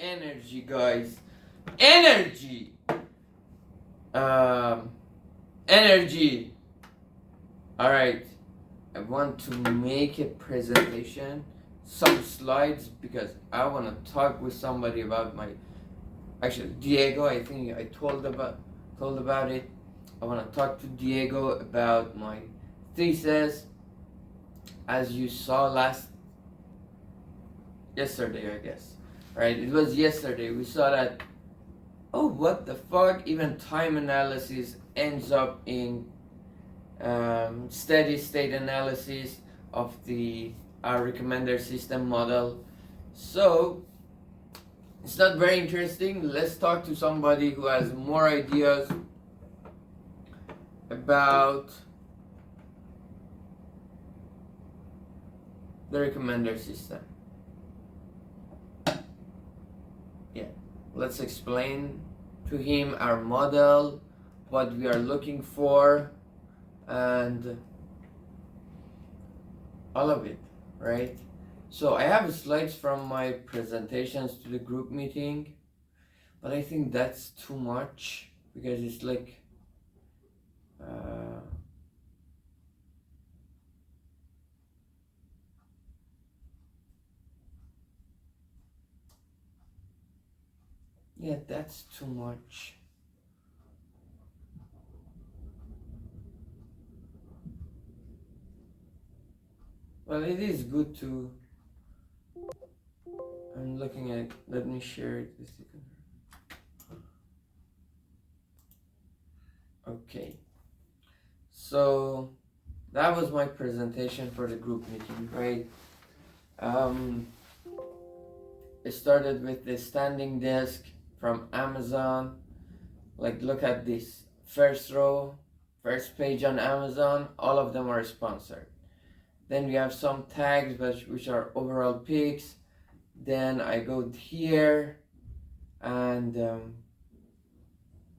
energy, guys. Energy. Energy. All right. I want to make a presentation, some slides, because I want to talk with somebody about my. Actually, Diego. I think I told about it. I want to talk to Diego about my thesis. As you saw yesterday, I guess. Right? It was yesterday. We saw that. Oh, what the fuck? Even time analysis ends up in steady state analysis of our recommender system model. So it's not very interesting. Let's talk to somebody who has more ideas about the recommender system. Yeah, let's explain to him our model, what we are looking for, and all of it, right? So I have slides from my presentations to the group meeting, but I think that's too much because it's like yeah, that's too much. Well, it is good to. I'm looking at. Let me share it with you. Okay. So that was my presentation for the group meeting, right? It started with the standing desk from Amazon. Like, look at this first row, first page on Amazon. All of them are sponsored. Then we have some tags which are overall picks. Then I go here, and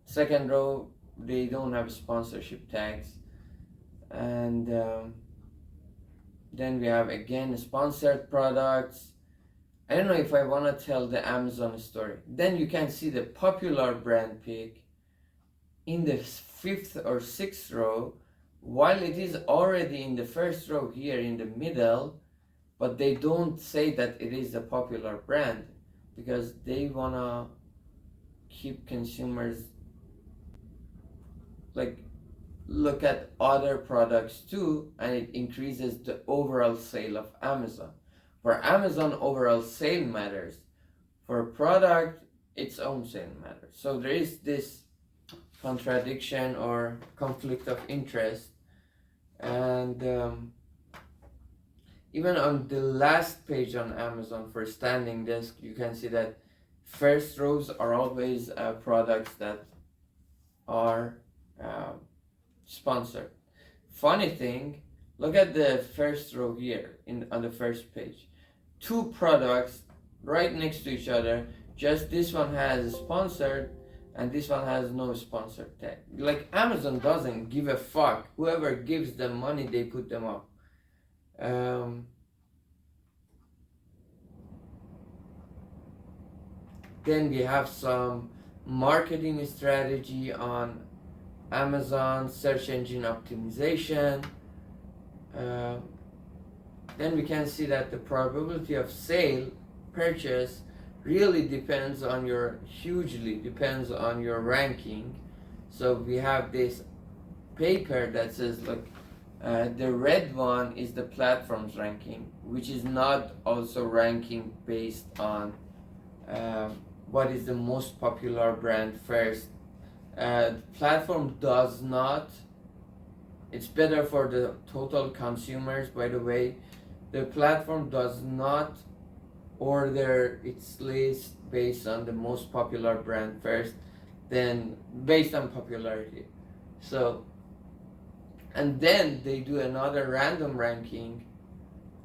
second row, they don't have sponsorship tags. And then we have again sponsored products. I don't know if I want to tell the Amazon story. Then you can see the popular brand pick in the 5th or 6th row, while it is already in the first row here in the middle, but they don't say that it is a popular brand because they want to keep consumers like look at other products too, and it increases the overall sale of Amazon. For Amazon, overall sale matters. For product, its own sale matters. So there is this contradiction or conflict of interest. And even on the last page on Amazon for standing desk, you can see that first rows are always products that are sponsored. Funny thing, look at the first row here on the first page. 2 products right next to each other, just this one has sponsored and this one has no sponsored tag. Like, Amazon doesn't give a fuck. Whoever gives them money, they put them up. Then we have some marketing strategy on Amazon, search engine optimization. Then we can see that the probability of sale, purchase, really hugely depends on your ranking. So we have this paper that says, look, the red one is the platform's ranking, which is not also ranking based on what is the most popular brand first. Platform does not. It's better for the total consumers, by the way. The platform does not order its list based on the most popular brand first, then based on popularity. So, and then they do another random ranking.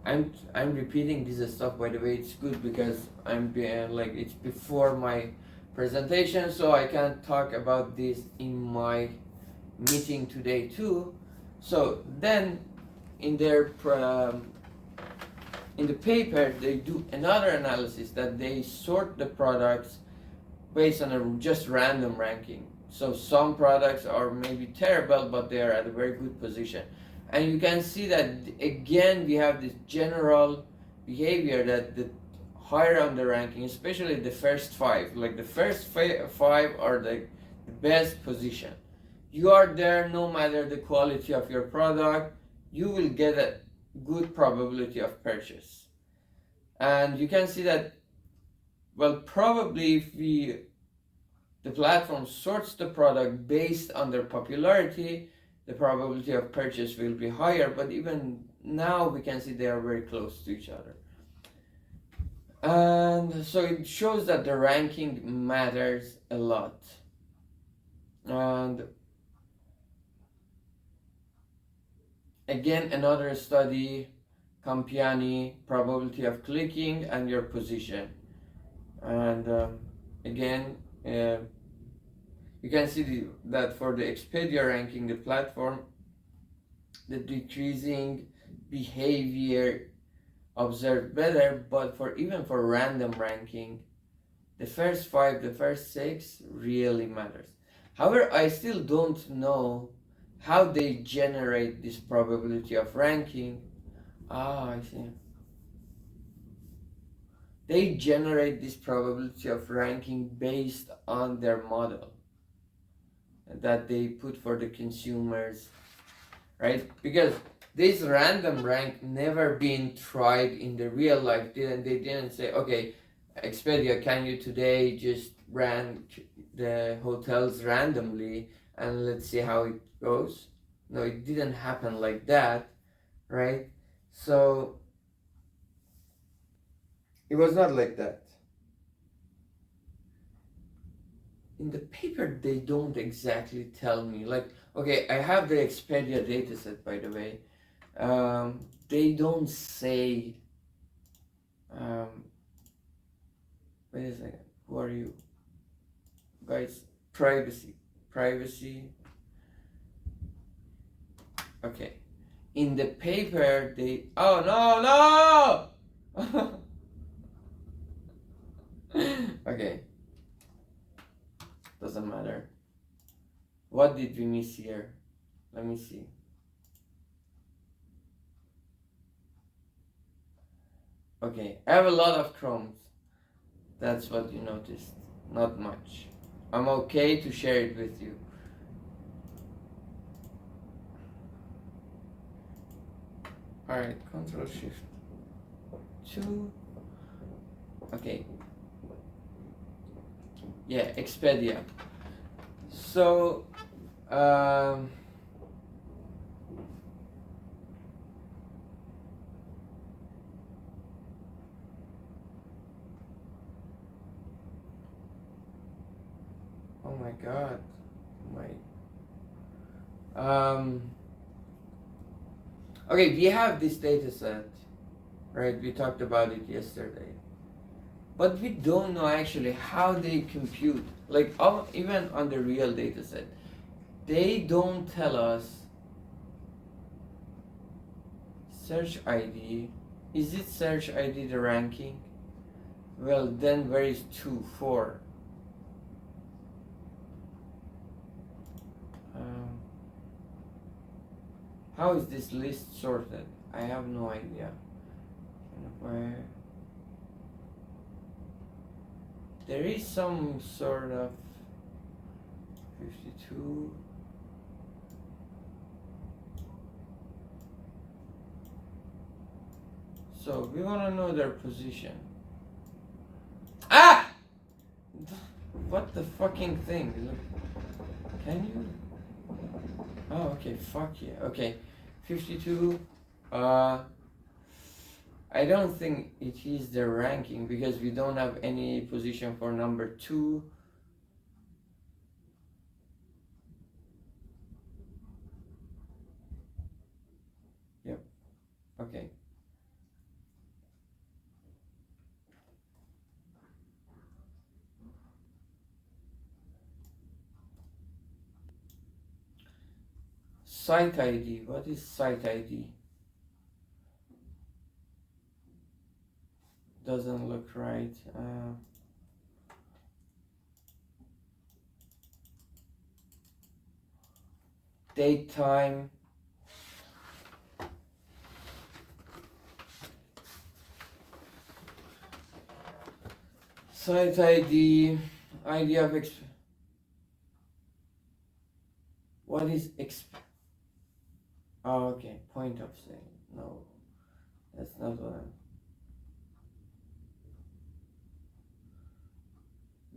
I'm repeating this stuff, by the way. It's good because I'm being like, it's before my presentation, so I can talk about this in my meeting today too. So then in their In the paper, they do another analysis that they sort the products based on a just random ranking. So some products are maybe terrible, but they are at a very good position. And you can see that again, we have this general behavior that the higher on the ranking, especially the first five, like the first five are the best position. You are there no matter the quality of your product, you will get a good probability of purchase. And you can see that, well, probably if the platform sorts the product based on their popularity, the probability of purchase will be higher, but even now we can see they are very close to each other. And so it shows that the ranking matters a lot. And again, another study, Campiani, probability of clicking and your position. And again, you can see that for the Expedia ranking, the platform, the decreasing behavior observed better, but for even for random ranking, the first five, the first six really matters. However, I still don't know how they generate this probability of ranking. I see. They generate this probability of ranking based on their model that they put for the consumers, right? Because this random rank never been tried in the real life. They didn't say, okay, Expedia, can you today just rank the hotels randomly and let's see how it goes? No, it didn't happen like that, right? So it was not like that. In the paper, they don't exactly tell me. Like, okay, I have the Expedia dataset, by the way. They don't say. Wait a second. Who are you, guys? Privacy. Okay. In the paper, they. Oh no! Okay. Doesn't matter. What did we miss here? Let me see. Okay, I have a lot of chromes. That's what you noticed. Not much. I'm okay to share it with you. Alright, Control Shift 2. Okay. Yeah, Expedia. So, oh my god. Okay, we have this data set, right? We talked about it yesterday. But we don't know actually how they compute. Like, even on the real data set, they don't tell us search ID. Is it search ID the ranking? Well, then where is 2, 4? How is this list sorted? I have no idea. There is some sort of 52. So we want to know their position. Ah! What the fucking thing? Can you? Oh, okay, fuck yeah. Okay, 52. I don't think it is the ranking because we don't have any position for number 2. Yep. Okay. Site ID. What is site ID? doesn't look right. Date, time, site ID, ID of what is oh, okay, point of sale. No, that's not what I'm.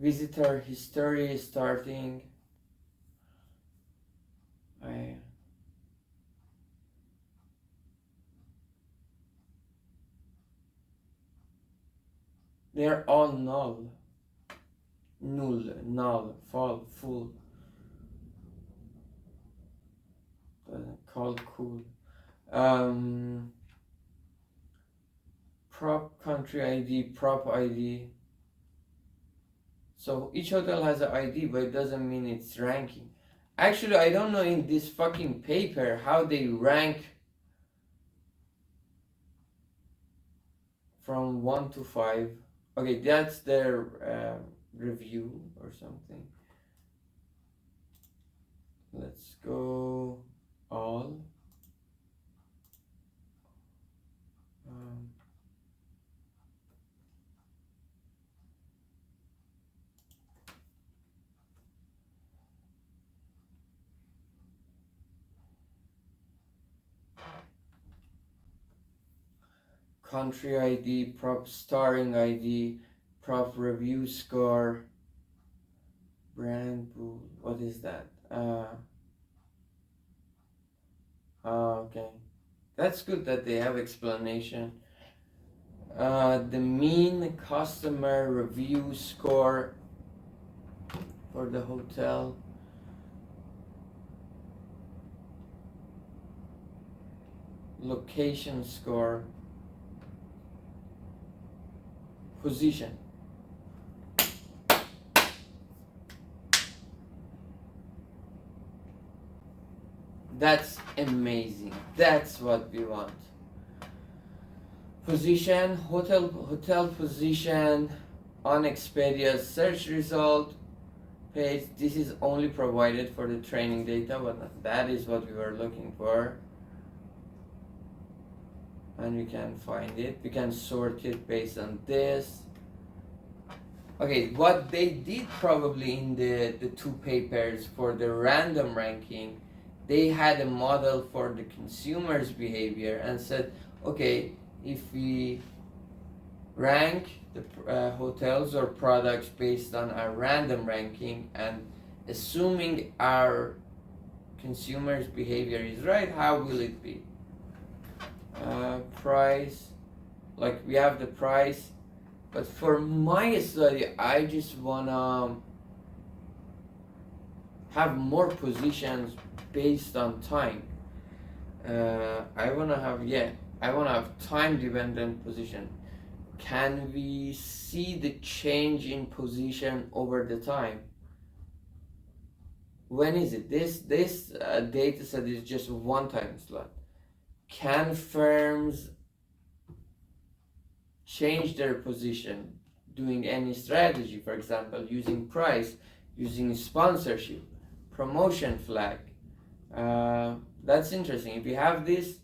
Visitor history starting. They're all null. Null, full. Called cool. Prop country ID, prop ID. So each hotel has an ID, but it doesn't mean it's ranking. Actually, I don't know in this fucking paper how they rank from 1 to 5. Okay, that's their review or something. Let's go all. Country ID, prop starring ID, prop review score, brand pool. What is that? Okay. That's good that they have explanation. The mean customer review score for the hotel. Location score. Position. That's amazing. That's what we want. Position, hotel position on Expedia's search result page. This is only provided for the training data, but that is what we were looking for. And we can find it. We can sort it based on this. Okay, what they did probably in the two papers for the random ranking, they had a model for the consumer's behavior and said, okay, if we rank the hotels or products based on our random ranking and assuming our consumer's behavior is right, how will it be? Price, like we have the price, but for my study I just wanna have more positions based on time. I wanna have time dependent position. Can we see the change in position over the time? When is it? This data set is just one time slot. Can firms change their position doing any strategy, for example, using price, using sponsorship, promotion flag? That's interesting. If you have this,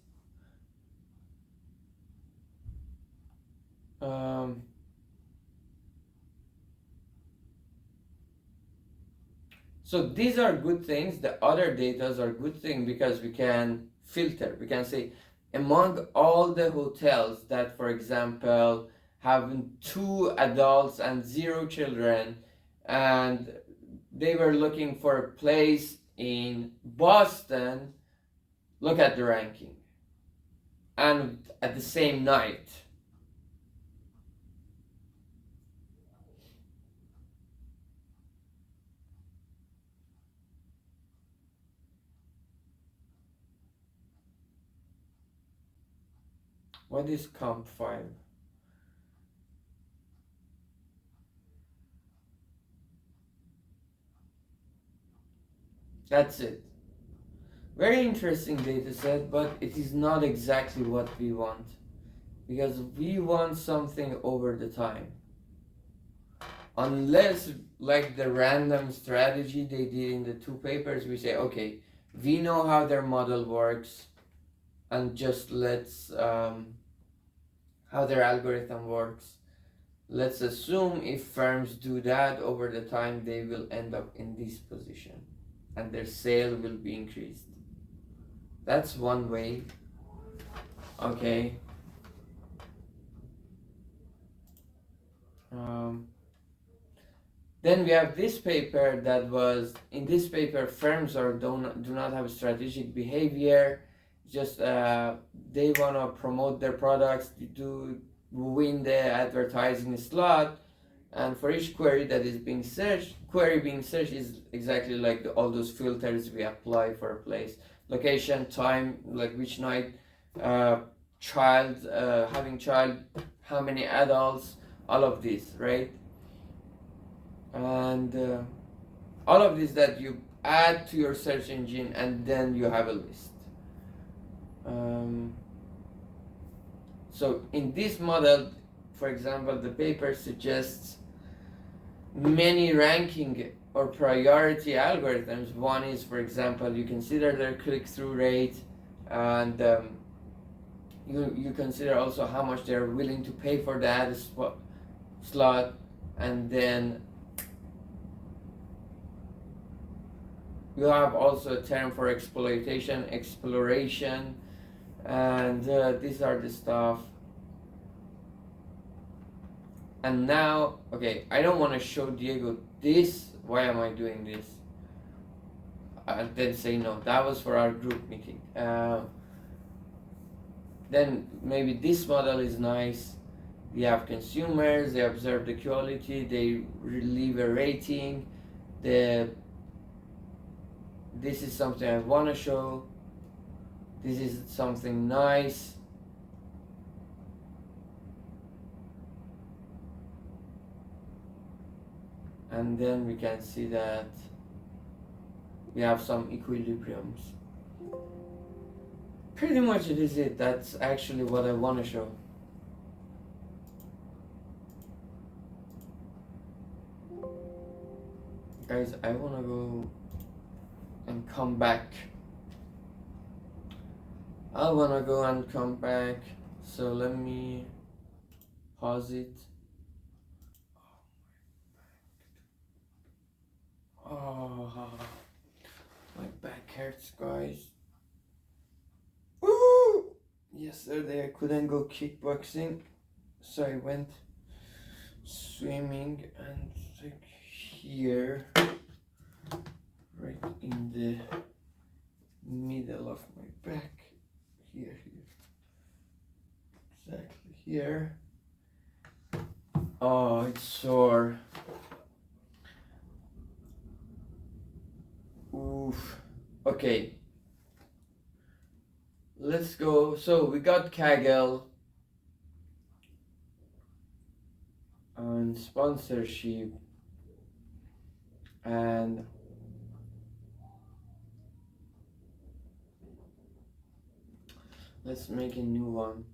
so these are good things. The other data are good thing because we can filter. We can say among all the hotels that, for example, have 2 adults and 0 children, and they were looking for a place in Boston, look at the ranking. And at the same night. What is comp 5? That's it. Very interesting data set, but it is not exactly what we want. because we want something over the time. Unless, like the random strategy they did in the two papers, we say, okay, we know how their model works, and just let's how their algorithm works. Let's assume if firms do that over the time, they will end up in this position and their sale will be increased. That's one way. Okay. Then we have this paper that was, in this paper, firms do not have strategic behavior, just they want to promote their products to win the advertising slot, and for each query that is being searched, query being searched is exactly like all those filters we apply for a place, location, time, like which night, child, having child, how many adults, all of this, right? And all of this that you add to your search engine, and then you have a list. So in this model, for example, the paper suggests many ranking or priority algorithms. One is, for example, you consider their click-through rate, and you consider also how much they're willing to pay for the ad slot, and then you have also a term for exploration, and these are the stuff. And now, okay, I don't want to show Diego this. Why am I doing this? And then say no, that was for our group meeting. Then maybe this model is nice. We have consumers, they observe the quality, they leave a rating. This is something I want to show. This is something nice. And then we can see that we have some equilibriums. Pretty much it is it. That's actually what I want to show. Guys, I want to go and come back. I want to go and come back. So let me pause it. Oh, my back hurts, guys. Woo! Yesterday I couldn't go kickboxing, so I went swimming, and like here, right in the middle of my back, here, exactly here. Oh, it's sore. Oof. Okay. Let's go. So we got Kaggle and sponsorship, and let's make a new one.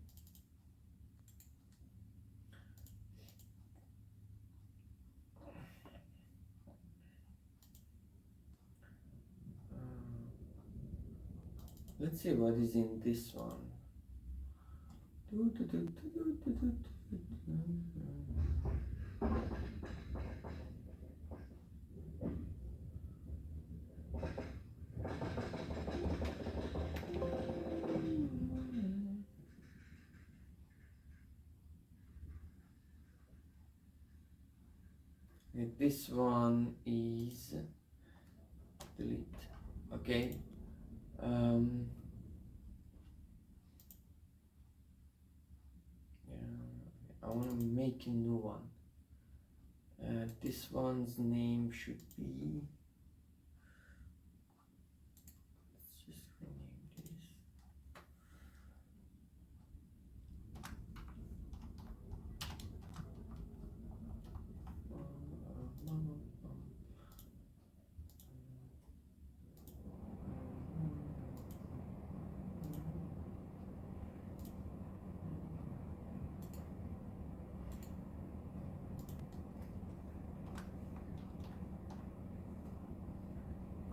Let's see what is in this one. This one is delete. Okay. I want to make a new one. This one's name should be. Let's just rename this.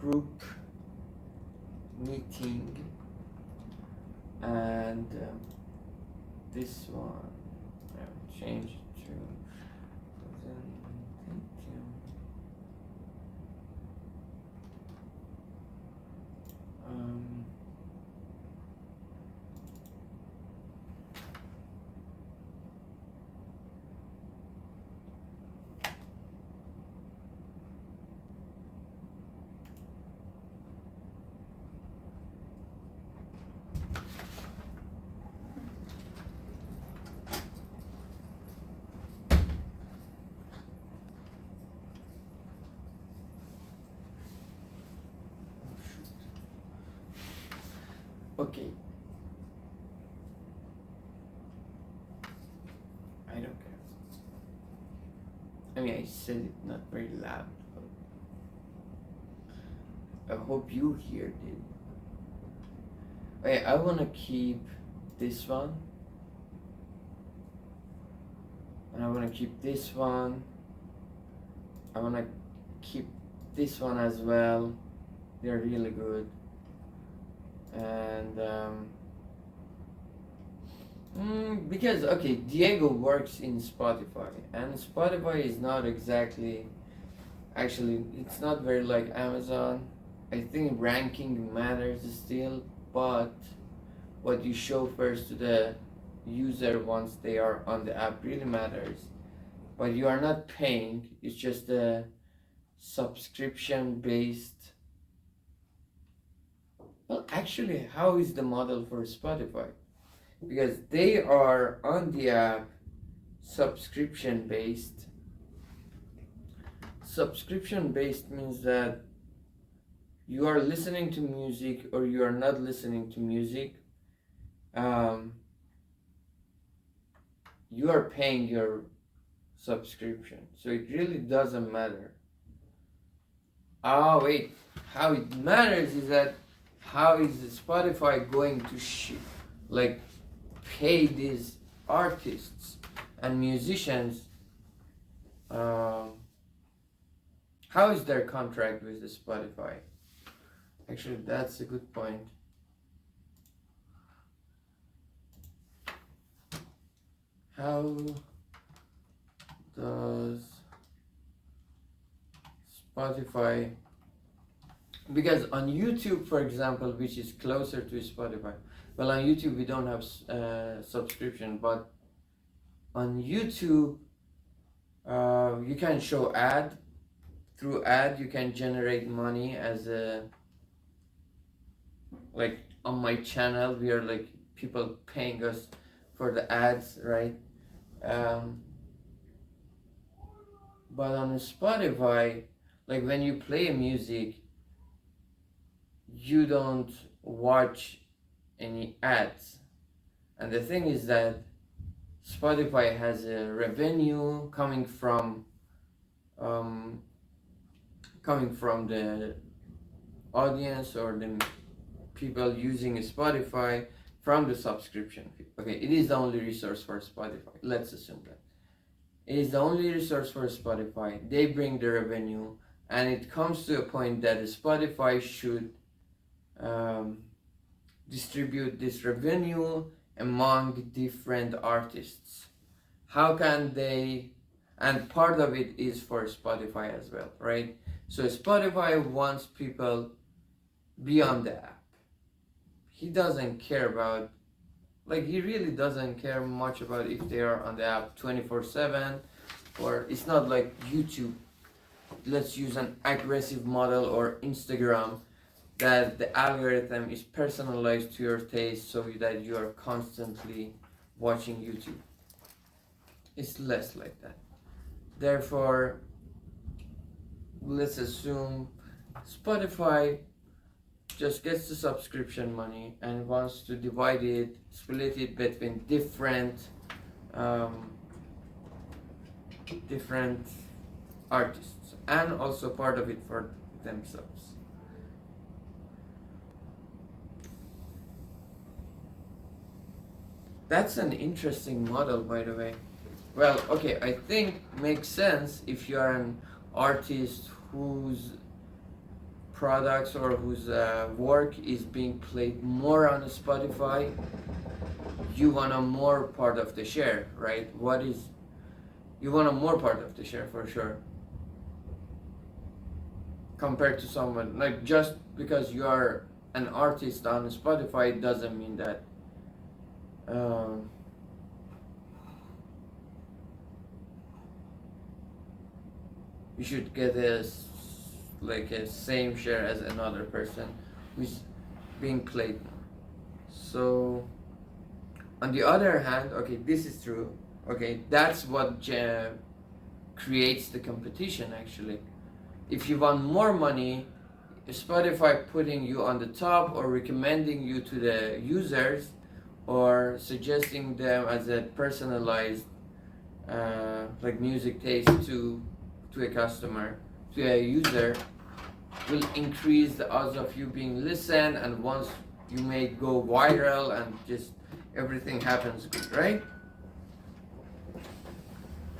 group meeting, and this one I will change it to. Okay. I don't care. I mean, I said it not very loud, but I hope you heard it. Okay, I want to keep this one. And I want to keep this one. I want to keep this one as well. They're really good. And because okay, Diego works in Spotify, and Spotify is not exactly, actually it's not very like Amazon. I think ranking matters still, but what you show first to the user once they are on the app really matters. But you are not paying, it's just a subscription based. Well, actually, how is the model for Spotify? Because they are on the app subscription based. Subscription based means that you are listening to music or you are not listening to music. You are paying your subscription, so it really doesn't matter. Oh wait, how it matters is that how is Spotify going to like pay these artists and musicians? How is their contract with the Spotify? Actually, that's a good point. How does Spotify, because on YouTube, for example, which is closer to Spotify, well, on YouTube we don't have subscription, but on YouTube you can show ad. Through ad you can generate money as a, like on my channel we are like people paying us for the ads, right? But on Spotify, like when you play music, you don't watch any ads. And the thing is that Spotify has a revenue coming from the audience or the people using Spotify from the subscription fee. Okay, it is the only resource for Spotify. Let's assume that. It is the only resource for Spotify. They bring the revenue, and it comes to a point that Spotify should distribute this revenue among different artists. How can they? And part of it is for Spotify as well, right? So Spotify wants people be on the app. He doesn't care about, like he really doesn't care much about if they are on the app 24/7, or it's not like YouTube. Let's use an aggressive model, or Instagram, that the algorithm is personalized to your taste so that you are constantly watching YouTube. It's less like that. Therefore, let's assume Spotify just gets the subscription money and wants to divide it, split it between different artists, and also part of it for themselves. That's an interesting model, by the way. Well, okay, I think makes sense if you are an artist whose products or whose work is being played more on Spotify, you want a more part of the share, right? You want a more part of the share for sure, compared to someone like, just because you are an artist on Spotify doesn't mean that um, you should get like a same share as another person who's being played. So on the other hand, okay, this is true. Okay, that's what creates the competition actually. If you want more money, Spotify putting you on the top or recommending you to the users or suggesting them as a personalized like music taste to a customer, to a user, will increase the odds of you being listened, and once you may go viral and just everything happens good, right?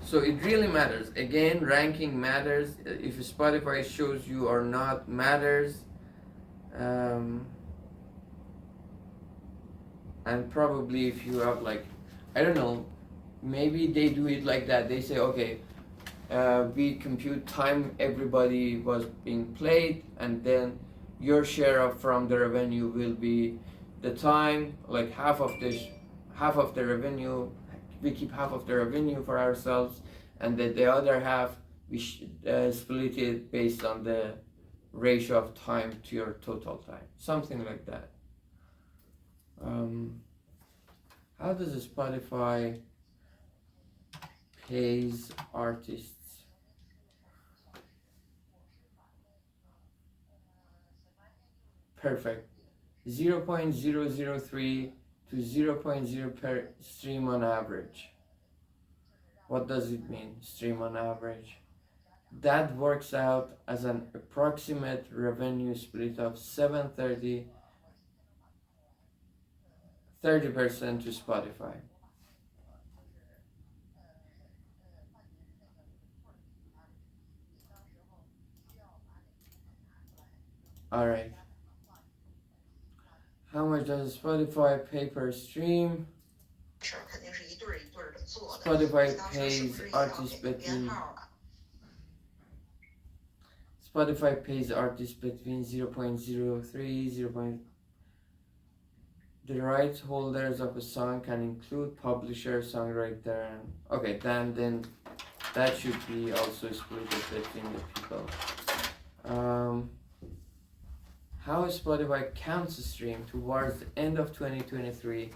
So it really matters. Again, ranking matters. If Spotify shows you or not matters. And probably if you have like, I don't know, maybe they do it like that. They say, okay, we compute time everybody was being played, and then your share from the revenue will be the time, like half of the revenue. We keep half of the revenue for ourselves, and then the other half we split it based on the ratio of time to your total time, something like that. How does Spotify pays artists? Perfect. 0.003 to 0.0 per stream on average. What does it mean, stream on average? That works out as an approximate revenue split of 30% to Spotify. Alright. How much does Spotify pay per stream? Spotify pays artists between 0.03, 0. The rights holders of a song can include publisher, songwriter, and okay, then that should be also split between the people. How Spotify counts a stream? Towards the end of 2023,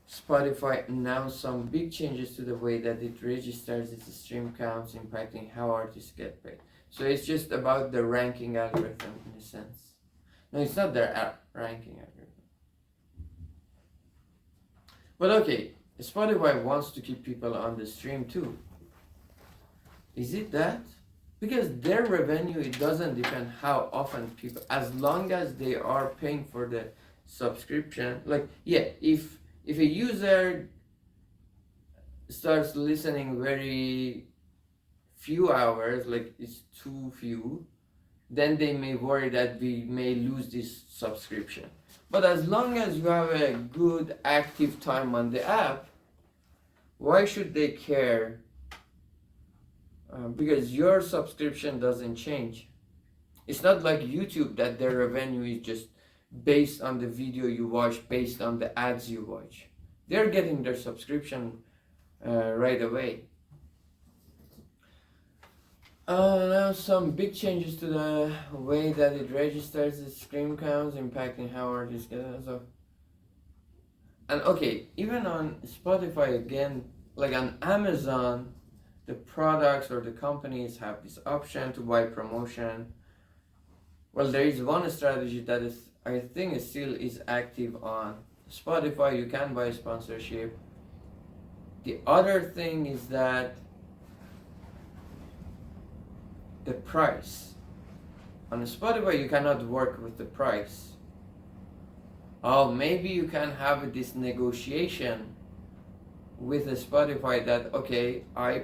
Spotify announced some big changes to the way that it registers its stream counts, impacting how artists get paid. So it's just about the ranking algorithm in a sense. No, it's not their ranking algorithm. But okay, Spotify wants to keep people on the stream too. Is it that? Because their revenue, it doesn't depend how often people, as long as they are paying for the subscription. Like, yeah, if a user starts listening very few hours, like it's too few, then they may worry that we may lose this subscription. But as long as you have a good active time on the app, why should they care? Because your subscription doesn't change. It's not like YouTube that their revenue is just based on the video you watch, based on the ads you watch. They're getting their subscription right away. Now some big changes to the way that it registers the stream counts, impacting how artists get it. So, and okay, even on Spotify again, like on Amazon, the products or the companies have this option to buy promotion. Well, there is one strategy that is, I think, still is active on Spotify. You can buy sponsorship. The other thing is that the price. On Spotify, you cannot work with the price. Oh, maybe you can have this negotiation with Spotify that, okay, I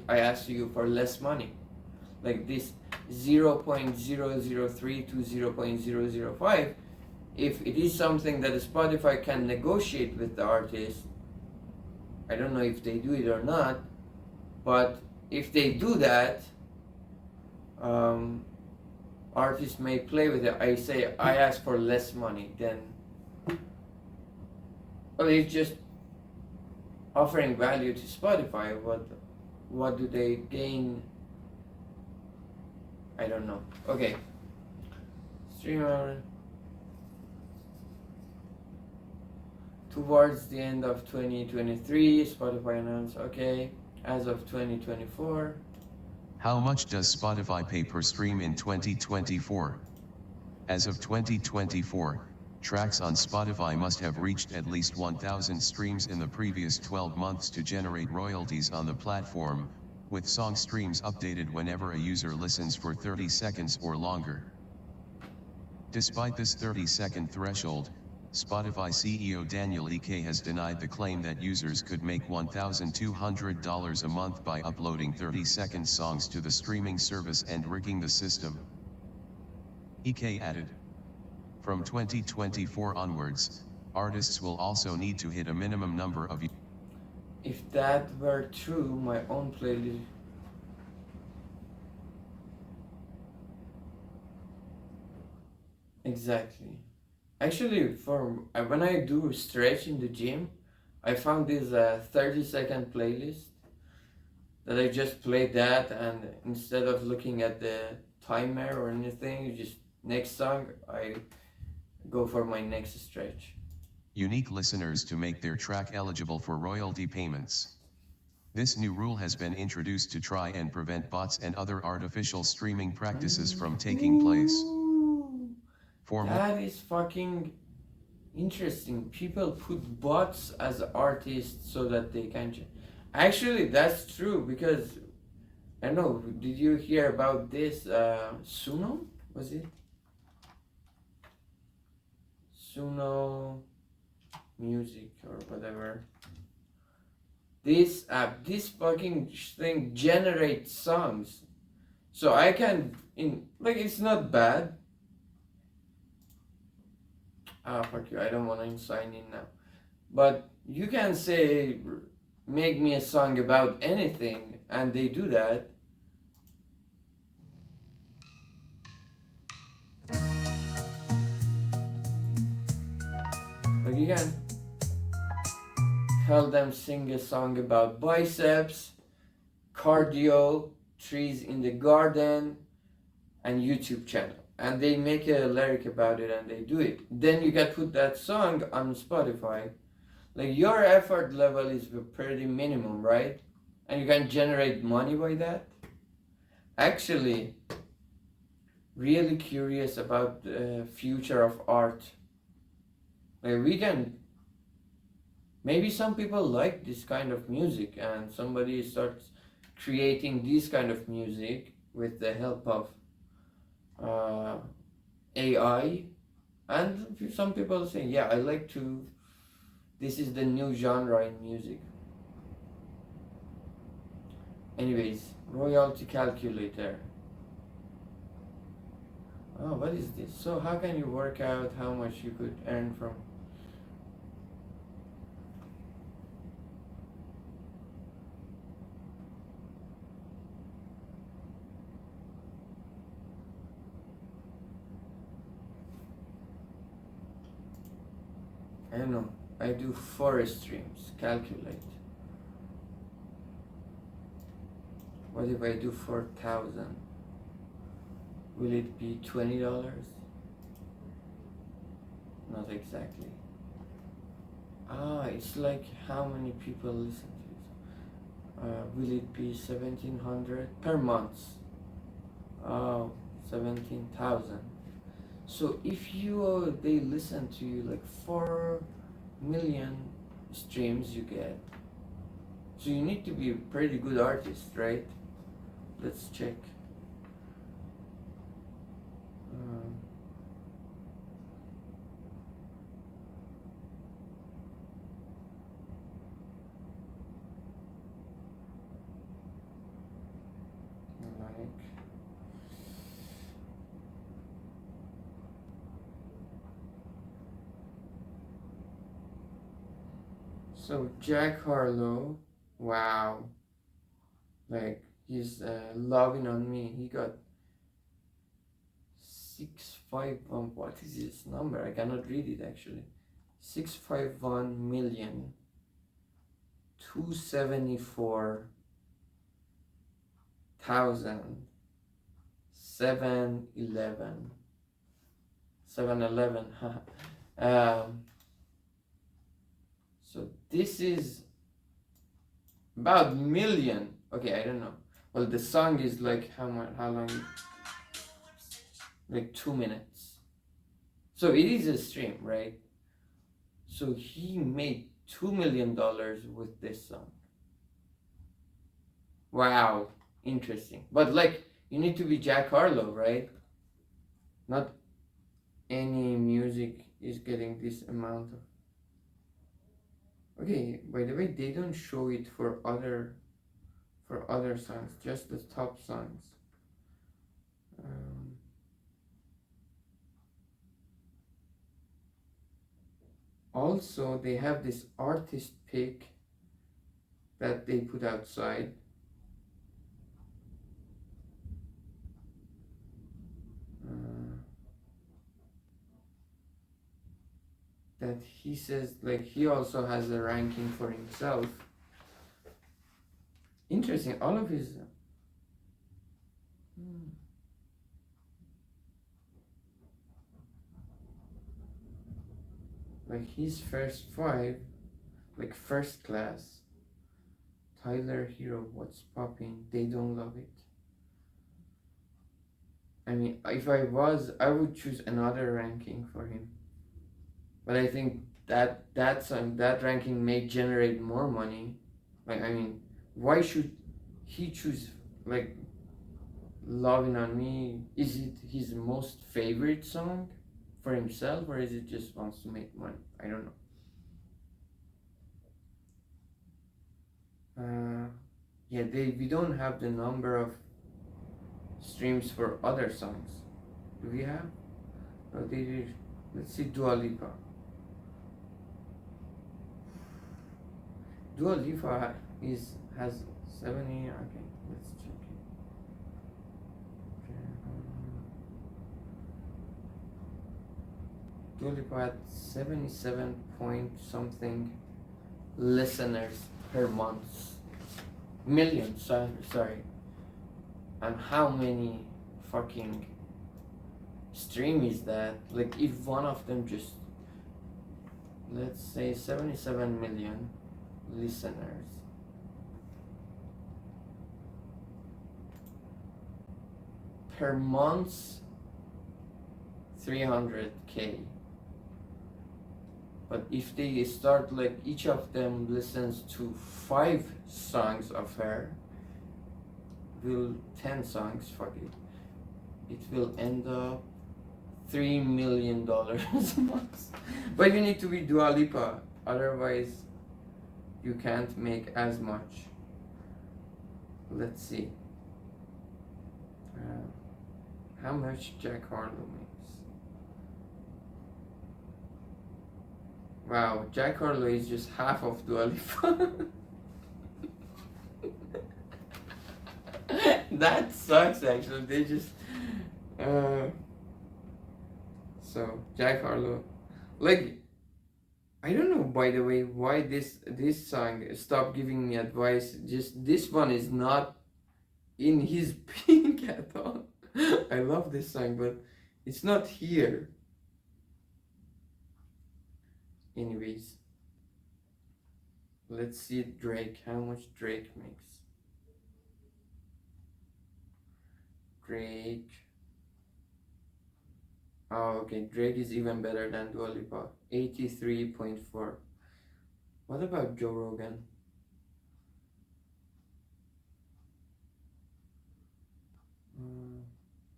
ask you for less money. Like this, 0.003 to 0.005, if it is something that Spotify can negotiate with the artist, I don't know if they do it or not, but if they do that, artists may play with it. I ask for less money, then, well, it's just offering value to Spotify. What do they gain? I don't know. Okay. Streamer. Towards the end of 2023, Spotify announced, okay, as of 2024. How much does Spotify pay per stream in 2024? As of 2024, tracks on Spotify must have reached at least 1,000 streams in the previous 12 months to generate royalties on the platform, with song streams updated whenever a user listens for 30 seconds or longer. Despite this 30-second threshold, Spotify CEO Daniel Ek has denied the claim that users could make $1,200 a month by uploading 30-second songs to the streaming service and rigging the system. Ek added, from 2024 onwards, artists will also need to hit a minimum number of. If that were true, my own playlist. Exactly. Actually, when I do stretch in the gym, I found this 30-second playlist that I just play that, and instead of looking at the timer or anything, just next song, I go for my next stretch. Unique listeners to make their track eligible for royalty payments. This new rule has been introduced to try and prevent bots and other artificial streaming practices from taking place. That is fucking interesting. People put bots as artists so that they can. Actually, that's true, because I don't know. Did you hear about this? Suno, was it? Suno Music or whatever. This app, this fucking thing generates songs, so I can it's not bad. Fuck you, I don't want to sign in now. But you can say, make me a song about anything, and they do that. Like, you can tell them sing a song about biceps, cardio, trees in the garden, and YouTube channel. And they make a lyric about it and they do it. Then you can put that song on Spotify. Like, your effort level is pretty minimum, right? And you can generate money by that. Actually, really curious about the future of art. Like, maybe some people like this kind of music, and somebody starts creating this kind of music with the help of AI, and some people say, yeah, I like to, this is the new genre in music. Anyways, royalty calculator. Oh, what is this? So how can you work out how much you could earn from? I don't know. I do 4 streams. Calculate. What if I do 4,000? Will it be $20? Not exactly. It's like how many people listen to it. Will it be 1,700 per month? 17,000. So if they listen to you, like 4 million streams you get. So you need to be a pretty good artist, right? Let's check. Like So Jack Harlow, wow, like he's loving on me. He got 651. What is his number? I cannot read it actually. 651,274,711. 711. So this is about million. Okay, I don't know. Well, the song is like how much? How long? Like 2 minutes. So it is a stream, right? So he made $2 million with this song. Wow, interesting. But like, you need to be Jack Harlow, right? Not any music is getting this amount of. Okay, by the way, they don't show it for other songs, just the top songs. Also, they have this artist pick that they put outside. That he says, like, he also has a ranking for himself. Interesting, all of his. Like his first five, like First Class, Tyler Hero, What's Popping, They Don't Love It. I mean, if I would choose another ranking for him. But I think that song, that ranking may generate more money. Like, I mean, why should he choose, like, Loving on Me? Is it his most favorite song for himself, or is it just wants to make money? I don't know. Yeah, we don't have the number of streams for other songs. Do we have? Oh, they did. Let's see, Dua Lipa. Dua Lipa has 70. Okay, let's check it. Dua Lipa had 77 point something listeners per month. Millions, sorry. And how many fucking stream is that? Like, if one of them just, let's say 77 million listeners, per month 300k. But if they start, like, each of them listens to 5 songs of her, 10 songs, fuck it, it will end up $3 million a month. But you need to be Dua Lipa, otherwise you can't make as much. Let's see. How much Jack Harlow makes. Wow, Jack Harlow is just half of Dua Lipa. That sucks actually. They just so Jack Harlow, like, I don't know, by the way, why this song stop giving me advice. Just this one is not in his pink at all. I love this song, but it's not here. Anyways, let's see Drake, how much Drake makes. Drake. Oh, okay, Drake is even better than Dua Lipa. 83.4. What about Joe Rogan?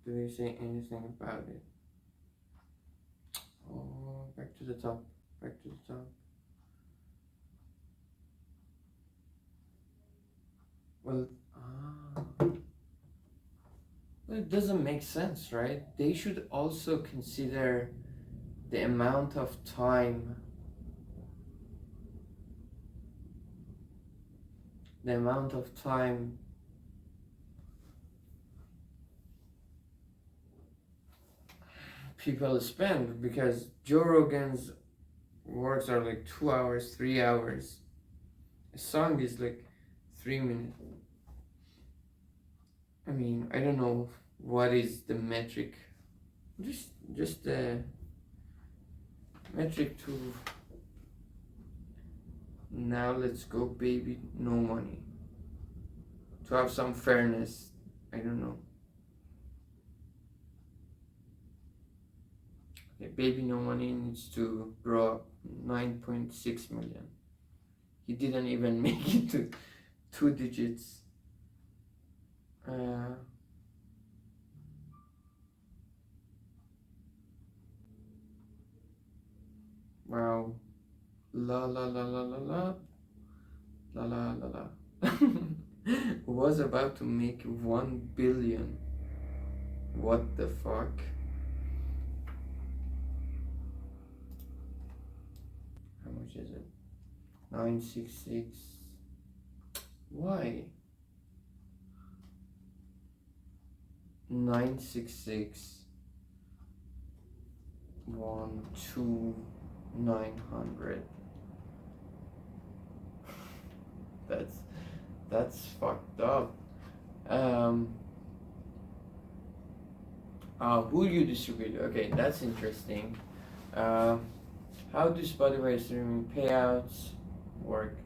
Do they say anything about it? Oh, back to the top. Back to the top. Well, it doesn't make sense, right? They should also consider the amount of time the amount of time people spend, because Joe Rogan's works are like 2 hours, 3 hours. A song is like 3 minutes. I mean, I don't know what is the metric. Just the metric to. Now let's go, baby, no money. To have some fairness, I don't know. Okay, baby, no money needs to grow up 9.6 million. He didn't even make it to 2 digits. Wow. La la la la la la la la la la. Was about to make 1 billion. What the fuck? How much is it? 966. Why? 966 1 2 900. That's fucked up. Who you distribute? Okay, that's interesting. How do Spotify streaming payouts work?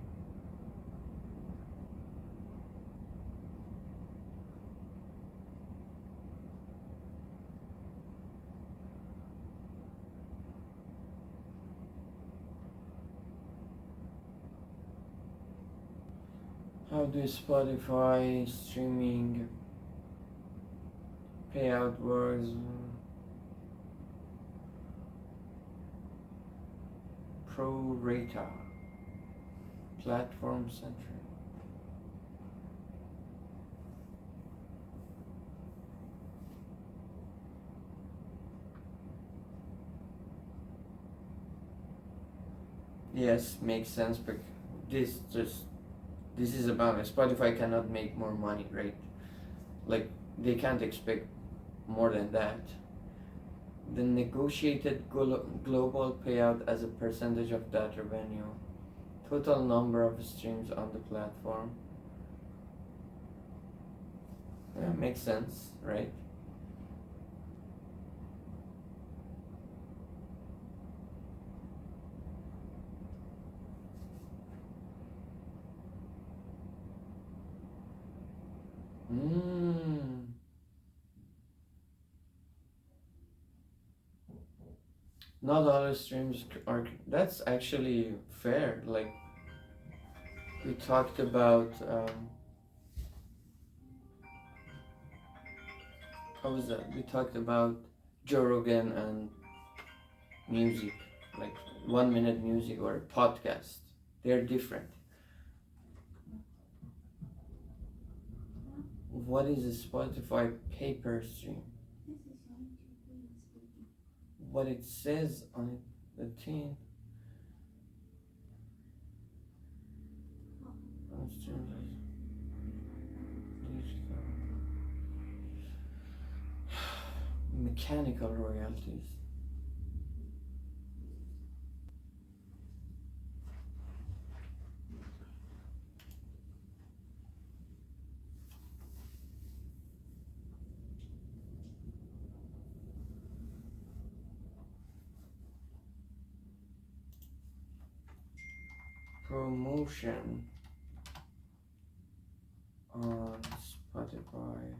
How do Spotify streaming payout works? Pro rata, platform centric. Yes, makes sense, but this is about Spotify cannot make more money, right? Like, they can't expect more than that. The negotiated global payout as a percentage of that revenue, total number of streams on the platform. Yeah, makes sense, right? Not all streams are. That's actually fair. Like, we talked about. How was that? We talked about Joe Rogan and music, like 1 minute music or podcast. They're different. What is a Spotify pay per stream? What it says on it, the thing. Mechanical royalties. Promotion on Spotify.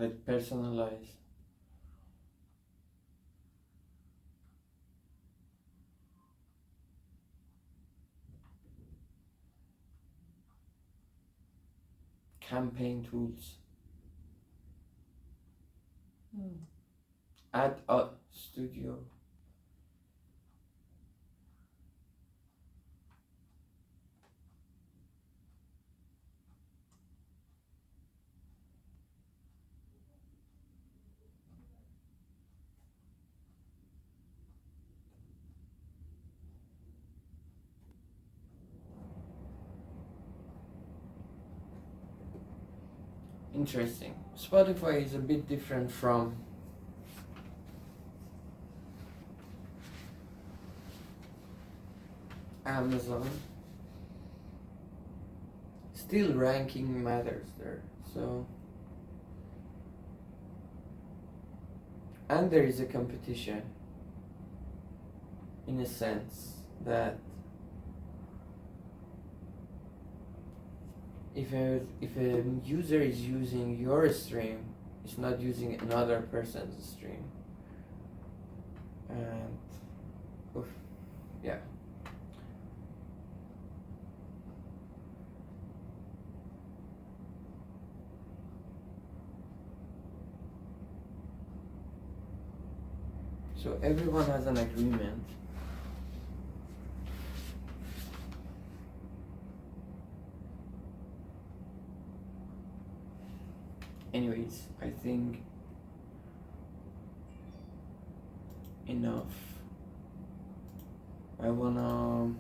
like personalize. Campaign tools. Add a studio. Interesting. Spotify is a bit different from Amazon. Still ranking matters there. So, and there is a competition in a sense that if a user is using your stream, it's not using another person's stream. And oof, yeah. So everyone has an agreement. Anyways, I think enough. I wanna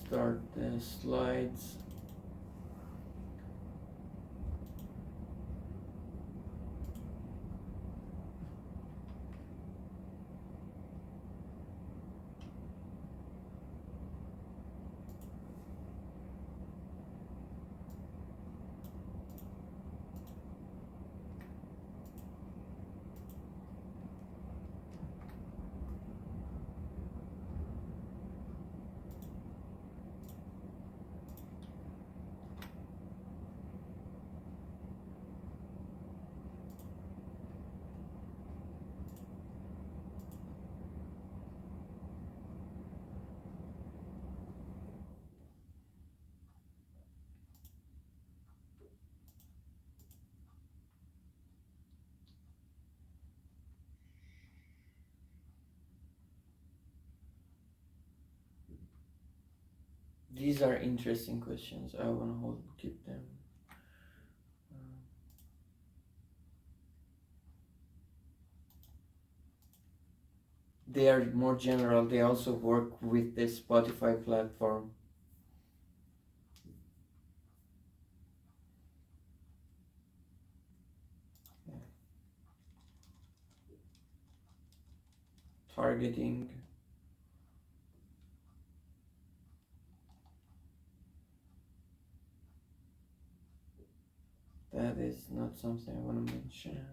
start the slides. These are interesting questions. I wanna keep them. They are more general. They also work with the Spotify platform. Targeting. That is not something I want to mention.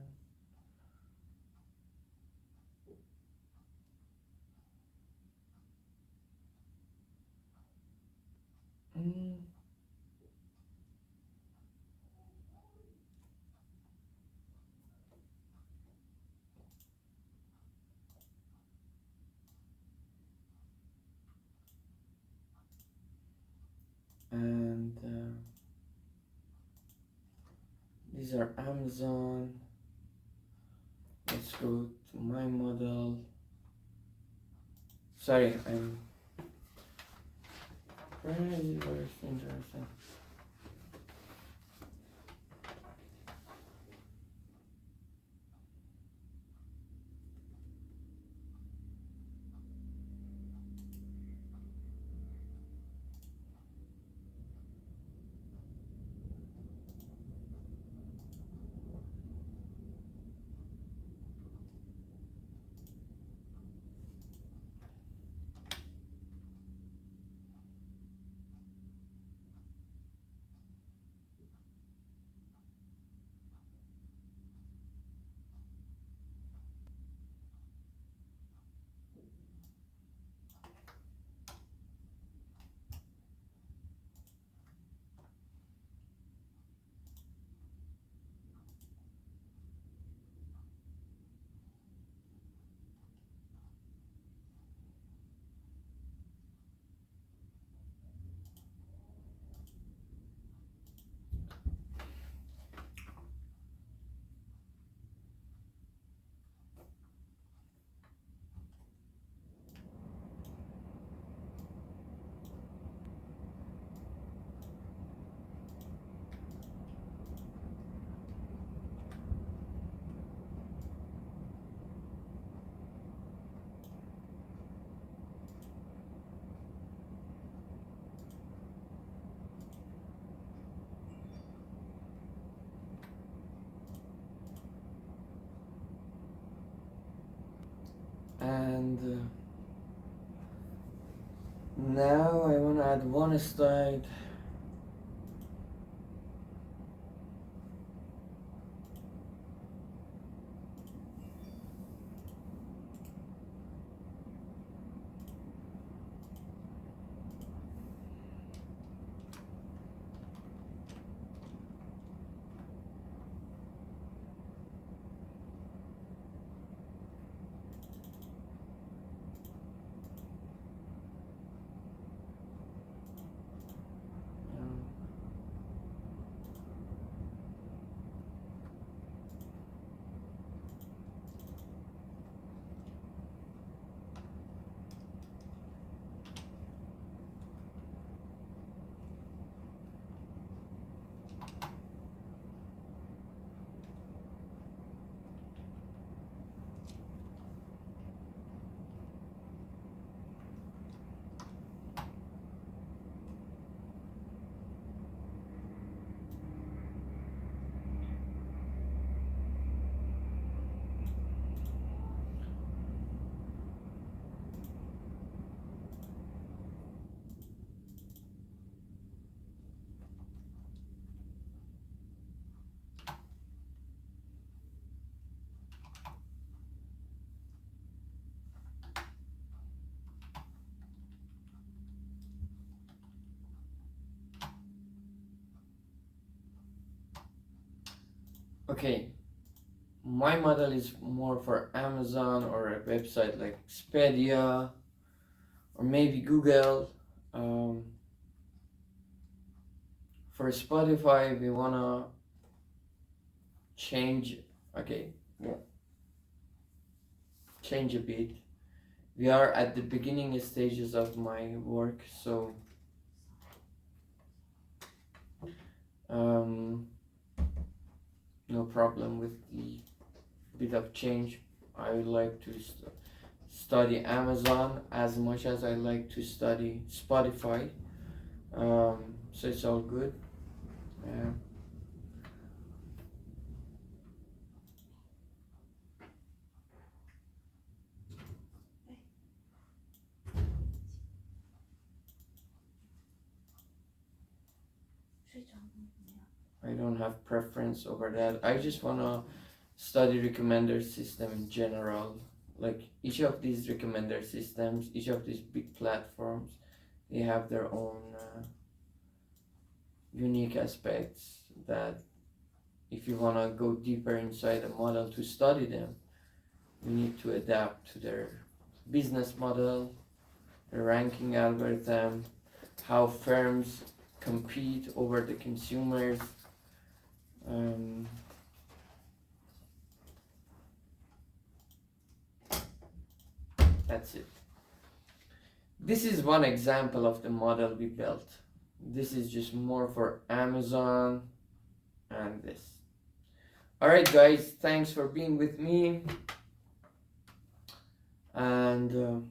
And these are Amazon. Let's go to my model. Sorry, I'm very interesting. And now I want to add one slide. Okay, my model is more for Amazon or a website like Expedia or maybe Google. For Spotify, we wanna change. Okay, yeah, change a bit. We are at the beginning stages of my work, so um, no problem with the bit of change. I would like to study Amazon as much as I like to study Spotify. So it's all good. Yeah. I don't have preference over that. I just wanna study recommender system in general. Like each of these recommender systems, each of these big platforms, they have their own unique aspects that if you wanna go deeper inside the model to study them, you need to adapt to their business model, the ranking algorithm, how firms compete over the consumers. That's it. This is one example of the model we built. This is just more for Amazon and this. Alright guys, thanks for being with me. And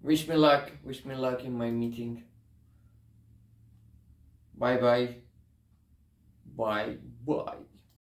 wish me luck in my meeting. Bye bye. Bye bye.